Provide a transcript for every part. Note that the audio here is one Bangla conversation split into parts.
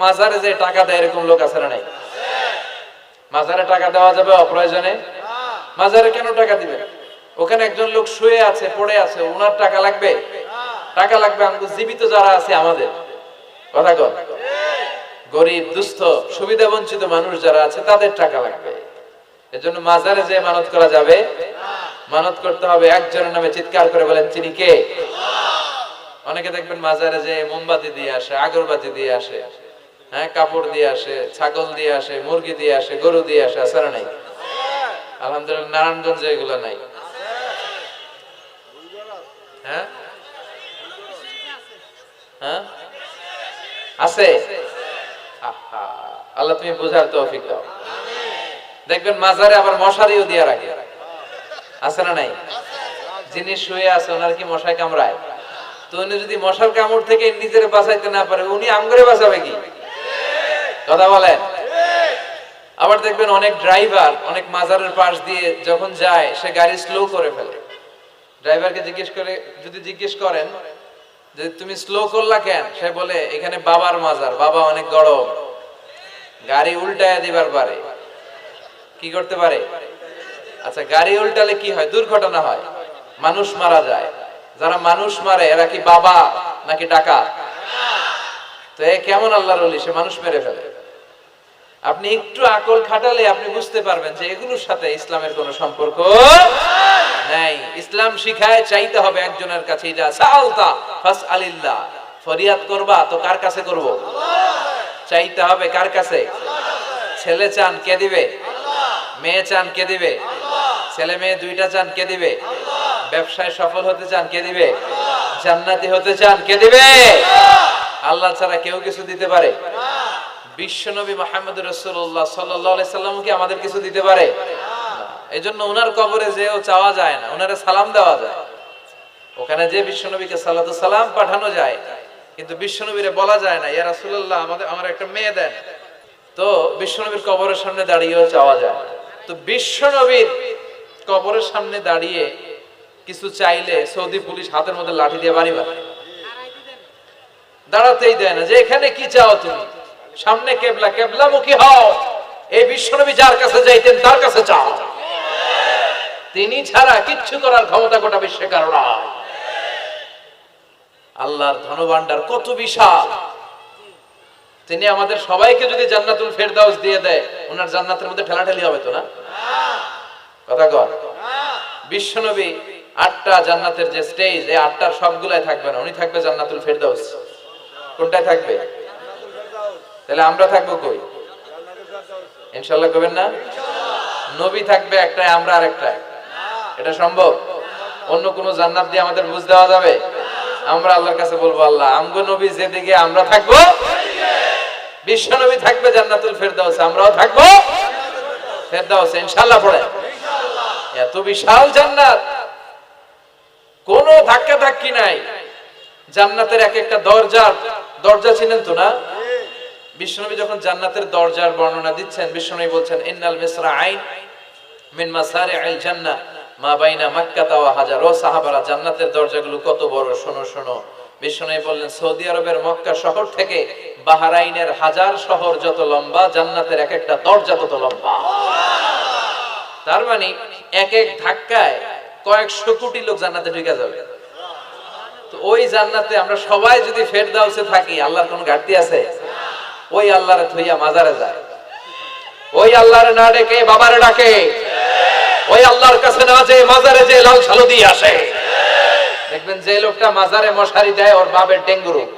মাজারে যে টাকা দেয় এরকম লোক আছে না নাই? মাজারে টাকা দেওয়া যাবে অপ্রয়োজনে? মাজারে কেন টাকা দিবেন? ওখানে একজন লোক শুয়ে আছে, পড়ে আছে, ওনার টাকা লাগবে? টাকা লাগবে আমাদের জীবিত যারা আছে আমাদের। কথা কর, গরিব দুস্থ সুবিধা বঞ্চিত মানুষ যারা আছে তাদের টাকা লাগবে। এজন্য মাজারে যে মানত করা যাবে, মানত করতে হবে একজনের নামে। চিৎকার করে বলেন, তিনি কে? অনেকে দেখবেন মাজারে যে মোমবাতি দিয়ে আসে, আগরবাতি দিয়ে আসে, হ্যাঁ, কাপড় দিয়ে আসে, ছাগল দিয়ে আসে, মুরগি দিয়ে আসে, গরু দিয়ে আসে, আছে না নাই? আলহামদুলিল্লাহ নারায়ণগঞ্জে এগুলো নাই। হ্যাঁ হ্যাঁ আছে। আল্লাহ তুমি বুঝার তৌফিক দাও। দেখবেন মাজারে আবার মশারিও দিয়ে রাখে, আছে না নাই? যিনি শুয়ে আছে ওনার কি মশায় কামড়ায়? তো উনি যদি মশার কামড় থেকে নিজের বাঁচাইতে না পারে, উনি আমগরে বাঁচাবে কি? কথা বলেন। আবার দেখবেন অনেক ড্রাইভার অনেক মাজারের পাশ দিয়ে যখন যায় সে গাড়ি স্লো করে ফেলে। ড্রাইভারকে জিজ্ঞেস করেন যে তুমি স্লো করলা কেন? সে বলে এখানে বাবার মাজার, বাবা অনেক গরম, গাড়ি উল্টায় দিবার পারে। কি করতে পারে? আচ্ছা, গাড়ি উল্টালে কি হয়? দুর্ঘটনা হয়, মানুষ মারা যায়। যারা মানুষ মারে এরা কি বাবা নাকি ডাকাত? তো এ কেমন আল্লাহর ওলি, সে মানুষ মেরে ফেলে। আপনি একটু আকল খাটালে আপনি বুঝতে পারবেন যে এগুলোর সাথে ইসলামের কোনো সম্পর্ক নাই। ইসলাম শিখায় চাইতে হবে একজনের কাছে। ইদা সাআলতা ফাসআলিল্লাহ, ফরিয়াদ করবা তো কার কাছে করব? চাইতে হবে কার কাছে? ছেলে চান কে দিবে? মেয়ে চান কে দিবে? ছেলে মেয়ে দুইটা চান কে দিবে? ব্যবসায় সফল হতে চান কে দিবে? জান্নাতি হতে চান কে দিবে? আল্লাহ ছাড়া কেউ কিছু দিতে পারে? বিশ্বনবী মুহাম্মদ রাসূলুল্লাহ সাল্লাল্লাহু আলাইহি সাল্লাম কি আমাদের কিছু দিতে পারে? এজন্য ওনার কবরে যেও চাওয়া যায় না, ওনারে সালাম দেওয়া যায়। ওখানে যে বিশ্বনবীকে সালাতু সালাম পাঠানো যায়, কিন্তু বিশ্বনবীরে বলা যায় না ইয়া রাসূলুল্লাহ আমার একটা মেয়ে দেন। তো বিশ্বনবীর কবরের সামনে দাঁড়িয়েও চাওয়া যায়। তো বিশ্বনবীর কবরের সামনে দাঁড়িয়ে কিছু চাইলে সৌদি পুলিশ হাতের মধ্যে লাঠি দিয়ে বাড়ি মারে, দাঁড়াতেই দেয় না। যে এখানে কি চাও তুমি? সামনে কেবলা, কেবলামুখী হও। এই বিশ্বনবী যার কাছে যাইতেন তার কাছে চাও। তিনি ছাড়া কিচ্ছু করার ক্ষমতা গোটা বিশ্বে কারো নাই। আল্লাহর ধনভাণ্ডার কত বিশাল! তিনি আমাদের সবাইকে যদি জান্নাতুল ফেরদাউস দিয়ে দেয়, ওনার জান্নাতের মধ্যে ঠেলাঠেলি হবে তো না? কথা কর। বিশ্বনবী 8টা জান্নাতের যে স্টেজ, এই 8টার সবগুলাই থাকবে না, উনি থাকবে জান্নাতুল ফেরদাউস। কোনটায় থাকবে? তাহলে আমরা থাকবো কই? ইনশাআল্লাহ করবেন না? নবী থাকবে একটাই, আমরা আরেকটাই। এটা সম্ভব? অন্য কোন জান্নাত দিয়ে আমাদের বুঝ দেওয়া যাবে? আমরা আল্লাহর কাছে বলবো, আল্লাহ আমগো নবী যেদিকে, আমরা থাকবো বিশ্ব নবী থাকবে জান্নাতুল ফেরদাউস, আমরাও থাকবো ফেরদাউস। ইনশাআল্লাহ পড়ে। এত বিশাল জান্নাত, কোনো ধাক্কা ধাক্কি নাই। জান্নাতের এক একটা দরজা চিনেন তো না? বিশ্বনবী যখন জান্নাতের দরজার বর্ণনা দিচ্ছেন, বিশ্বনবী বলছেন ইন্নাল মিসরাআইন মিন মাসারি'আল জান্নাহ মা বাইনা মাক্কাহ ওয়া হাজার। ও সাহাবারা, জান্নাতের দরজাগুলো কত বড়, শোনো শোনো। বিশ্বনবী বললেন সৌদি আরবের মক্কা শহর থেকে বাহরাইনের হাজার শহর যত লম্বা, জান্নাতের এক একটা দরজা তত লম্বা। তার মানে এক এক ধাক্কায় কয়েকশো কোটি লোক জান্নাতে ঢুকে যাবে। তো ওই জান্নাতে আমরা সবাই যদি ফেরদাউসে থাকি, আল্লাহর কোনো ঘাটতি আছে? ওই আল্লাহরে থইয়া মাজারে যায়, ওই আল্লাহরে না ডেকে বাবারে ডাকে, ওই আল্লাহর কাছে না যে মাজারে যে লাল সালু দিয়ে আসে। দেখবেন যে লোকটা মাজারে মশারি দেয়, ওর বাবার ডেঙ্গু রোগ,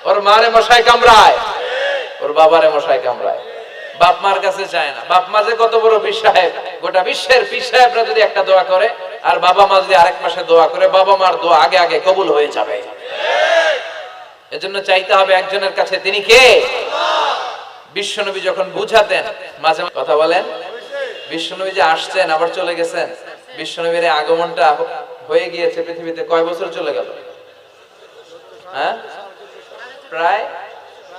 ওর মারে মশায় কামড়ায়, ওর বাবারে মশায় কামড়ায়। বাপ মার কাছে যায় না। বাপ মা যে কত বড় পীর সাহেব, গোটা বিশ্বের পীর সাহেবরা যদি একটা দোয়া করে আর বাবা মা যদি আরেক পাশে দোয়া করে, বাবা মার দোয়া আগে আগে কবুল হয়ে যাবে। এজন্য চাইতে হবে একজনের কাছে, তিনি কে? বিশ্বনবী যখন বুঝাতেন, মাঝে কথা বলেন, বিশ্বনবী যে আসছেন আবার চলে গেছেন, বিশ্বনবীর আগমনটা হয়ে গিয়েছে পৃথিবীতে কয় বছর চলে গেল? হ্যাঁ, প্রায়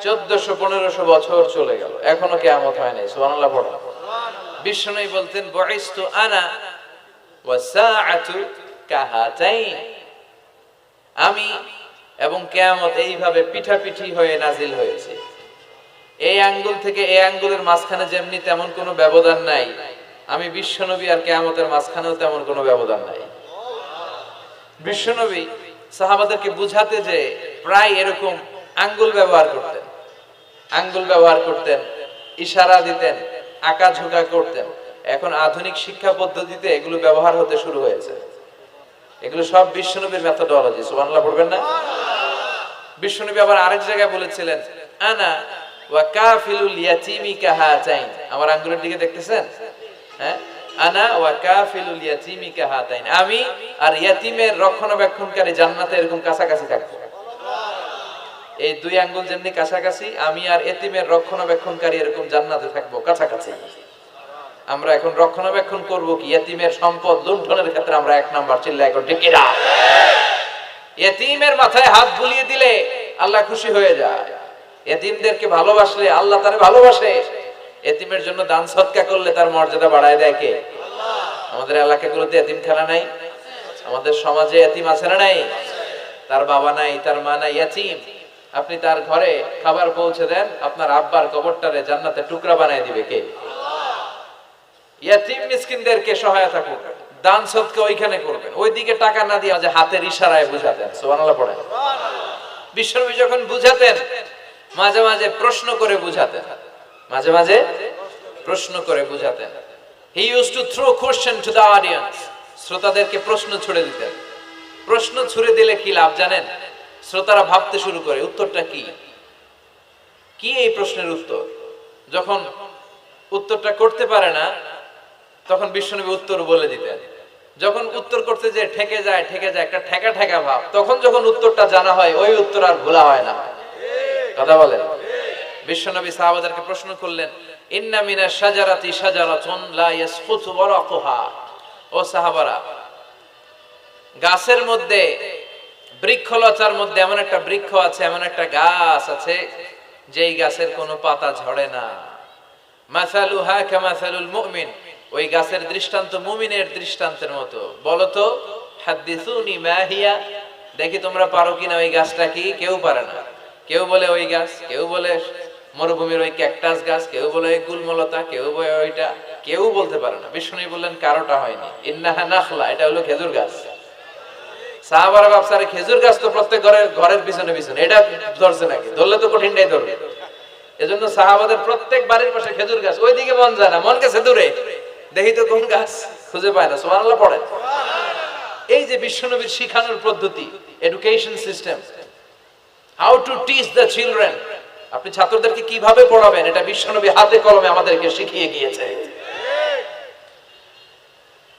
1400-1500 বছর চলে গেল, এখনো কিয়ামত হয় নাই। সুবহানাল্লাহ পড়ো। বিশ্বনবী বলতেন বুইস্তু আনা ওয়া সাআতু কাহাতাইন, আমি এবং কিয়ামত এইভাবে পিঠাপিঠি হয়ে নাজিল হয়েছে। এই আঙ্গুল থেকে এই আঙ্গুলের মাঝখানে যেমনি তেমন কোনো ব্যবধান নাই, আমি বিশ্বনবী আর কিয়ামতের মাঝখানেও তেমন কোনো ব্যবধান নাই। বিশ্বনবী সাহাবাদেরকে বুঝাতে যে প্রায় এরকম আঙ্গুল ব্যবহার করতেন, আঙ্গুল ব্যবহার করতেন, ইশারা দিতেন, আঁকা ঝোঁকা করতেন। এখন আধুনিক শিক্ষা পদ্ধতিতে এগুলো ব্যবহার হতে শুরু হয়েছে। এগুলো সব বিশ্বনবীর মেথোডোলজি। সুবহানাল্লাহ পড়বেন না? বিশ্বনবী আবার আরেক জায়গায় বলেছিলেন, আনা ওয়া কাফিলুল ইয়াতীমি কাহাতাইন। আমার আঙ্গুলের দিকে দেখতেছেন? হ্যাঁ, আনা ওয়া কাফিলুল ইয়াতীমি কাহাতাইন, আমি আর ইয়াতীমের রক্ষণাবেক্ষণকারী জান্নাতে এরকম কাছাকাছি থাকবো। এই দুই আঙ্গুল যেমনি কাছাকাছি, আমি আর এতিমের রক্ষণাবেক্ষণকারী এরকম জান্নাতে থাকবো কাছাকাছি। আমরা এখন রক্ষণাবেক্ষণ করব কি? এতিমের সম্পদ লুণ্ঠনের ক্ষেত্রে আমরা এক নাম্বার। চিল্লায় এখন ঠিক কিনা? এতিমের মাথায় হাত বুলিয়ে দিলে আল্লাহ খুশি হয়ে যায়। এতিমদেরকে ভালোবাসলে আল্লাহ তারে ভালোবাসে। এতিমের জন্য দান সদকা করলে তার মর্যাদা বাড়ায় দেয় কে? আমাদের এলাকাগুলোতে এতিমখানা নাই? আমাদের সমাজে এতিম আছে না নাই? তার বাবা নাই, তার মা নাই, এতিম। আপনি তার ঘরে খাবার পৌঁছে দেন, আপনার আব্বার কবরটারে জান্নাতে টুকরা বানায় দিবে কে? ইয়াতিম মিসকিনদেরকে সহায়তা করবেন, দান সদকা ওইখানে করবেন। ওইদিকে টাকা না দিয়ে যে হাতের ইশারায় বুঝাতেন। সুবহানাল্লাহ পড়েন। বিশ্বনবী যখন বুঝাতেন, মাঝে মাঝে প্রশ্ন করে বুঝাতেন, মাঝে মাঝে প্রশ্ন করে বুঝাতেন। He used to throw question to the audience. শ্রোতাদেরকে প্রশ্ন ছুড়ে দিতেন। প্রশ্ন ছুড়ে দিলে কি লাভ জানেন? শ্রোতারা ভাবতে শুরু করে উত্তরটা কি, কি এই প্রশ্নের উত্তর। যখন উত্তরটা করতে পারে না, তখন বিশ্বনবী উত্তর বলে দিতেন। যখন উত্তর করতে যে ঠেকে যায় একটা ঠেকা ঠেকা ভাব, তখন যখন উত্তরটা জানা হয়, ওই উত্তর আর ভোলা হয় না। কথা বলেন। বিশ্বনবী সাহাবাদেরকে প্রশ্ন করলেন, ইন্না মিনাশ শাজারাতি শাজারাতুন লা ইয়াসকুতু ওয়ারাকুহা। ও সাহাবারা, গাছের মধ্যে, বৃক্ষলতার মধ্যে এমন একটা বৃক্ষ আছে, এমন একটা গাছ আছে, যেই গাছের কোনো পাতা ঝরে না। মাসালুহা কামাসালুল মুমিন। ওই গাছের দৃষ্টান্ত মুমিনের দৃষ্টান্তের মতো। বলো তো, হাদিসুনি মা হিয়া, দেখি তোমরা পারো কিনা ওই গাছটা কি? কেউ পারে না। কেউ বলে ওই গাছ, কেউ বলে মরুভূমির ওই ক্যাকটাস গাছ, কেউ বলে ওই গুলমলতা, কেউ বলে ওইটা, কেউ বলতে পারে না। বিষ্ণু বললেন কারোটা হয়নি। ইন্নাহা নাখলা, এটা হলো খেজুর গাছ। সাহাবারা ভাবছে খেজুর গাছ তো প্রত্যেক ঘরের পিছনে পিছনে, এটা ধরছে নাকি? ধরলে তো কঠিনটাই ধরবে। এজন্য সাহাবাদের প্রত্যেক বাড়ির পাশে খেজুর গাছ। ওইদিকে মন যায় না, মন গেছে দূরে, দেখি তো কোন গাছ, খুঁজে পায় না। সুবহানাল্লাহ পড়েন। এই যে বিশ্বনবীর শিখানোর পদ্ধতি, education system, how to teach the children, আপনি ছাত্রদেরকে কিভাবে পড়াবেন, এটা বিশ্বনবী হাতে কলমে আমাদেরকে শিখিয়ে গিয়েছে।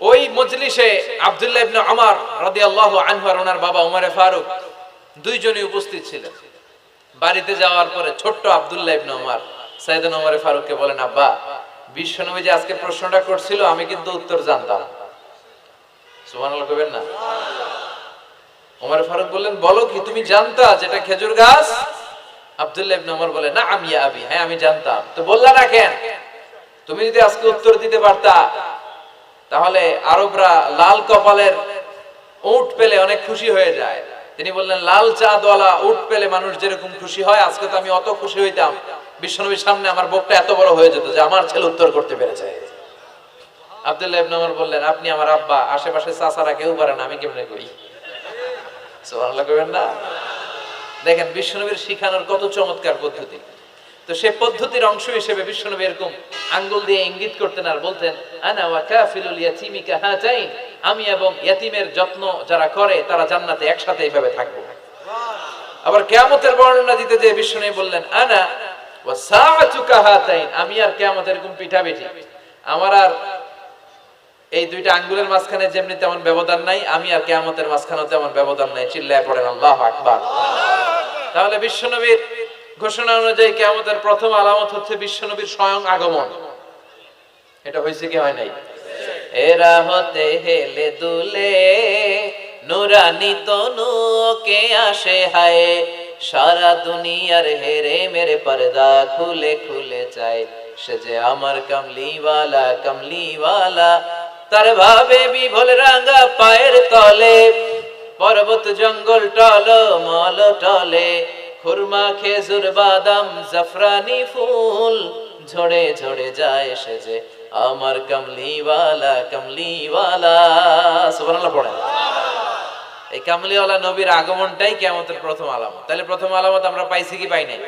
ওই মজলিসে আব্দুল্লাহ ইবনে উমর রাদিয়াল্লাহু আনহু আর ওনার বাবা উমরে ফারুক দুইজনই উপস্থিত ছিলেন। বাড়িতে যাওয়ার পরে ছোট্ট আব্দুল্লাহ ইবনে উমর সাইয়েদনা উমরে ফারুককে বলেন, আব্বা, বিশ্বনবী যে আজকে প্রশ্নটা করছিল, আমি কিন্তু উত্তর জানতাম। সুবহানাল্লাহ কইবেন না? উমরে ফারুক বললেন, বলো কি, তুমি জানতা যেটা খেজুর গাছ? আব্দুল্লাহ ইবনে উমর বলে, না আমি আবি, হ্যাঁ আমি জানতাম। তো বললা না কেন? তুমি যদি আজকে উত্তর দিতে পারতা, তাহলে আরবরা লাল কপালের উট পেলে অনেক খুশি হয়ে যায়। তিনি বললেন, লাল চাঁদওয়ালা উট পেলে মানুষ যেরকম খুশি হয়, আজকে তো আমি অত খুশি হইতাম, বিশ্বনবীর সামনে আমার বুকটা এত বড় হয়ে যেত যে আমার ছেলে উত্তর করতে পেরেছে। আব্দুল্লাহ ইবনে উমর বললেন, আপনি আমার আব্বা, আশেপাশে চাচারা কেউ পারে না, আমি কেমনে করি? সুবহানাল্লাহ কইবেন না? দেখেন বিশ্বনবীর শিখানোর কত চমৎকার পদ্ধতি। তো সেই পদ্ধতির অংশ হিসেবে বিশ্বনবী এরকম আঙ্গুল দিয়ে ইঙ্গিত করতেন আর বলতেন, আনা ওয়া কাফিলুল ইয়াতীমি কাহাতাইন, আমি এবং ইয়াতীমের যত্ন যারা করে তারা জান্নাতে একসাথে এইভাবে থাকবো। আবার কিয়ামতের বর্ণনা দিতে যে বিশ্বনবী বললেন, আনা ওয়া সাআতু কাহাতাইন, আমি আর কিয়ামতের এরকম পিঠাপিঠি, আমার আর এই দুইটা আঙ্গুলের মাঝখানে যেমনি তেমন ব্যবধান নাই, আমি আর কিয়ামতের মাঝখানেও তেমন ব্যবধান নাই। চিল্লায় পড়েন আল্লাহু আকবার। তাহলে বিশ্বনবীর ঘোষণা অনুযায়ী কিয়ামতের প্রথম আলামত হচ্ছে বিশ্বনবীর স্বয়ং আগমন। এটা হয়েছে কি হয় নাই? এরা হতে হেলে দুলে নুরানি তনুকে আসে হায়, সারা দুনিয়ার হেরে মেরে পর্দা খুলে খুলে চায়, সে যে আমার কমলিওয়ালা কমলিওয়ালা, তার ভাবে বিভোল রাঙা পায়ের তলে পর্বত জঙ্গল টল মল টলে, খুরমা খেজুর বাদাম জাফরানি ফুল, ঝরে ঝরে যায় সেজে আমার কামলিওয়ালা কামলিওয়ালা। সুবহানাল্লাহ পড়েন। এই কামলিওয়ালা নবীর আগমনটাই কিয়ামতের প্রথম আলামত। তাহলে প্রথম আলামত আমরা পাইছি কি পাই নাই?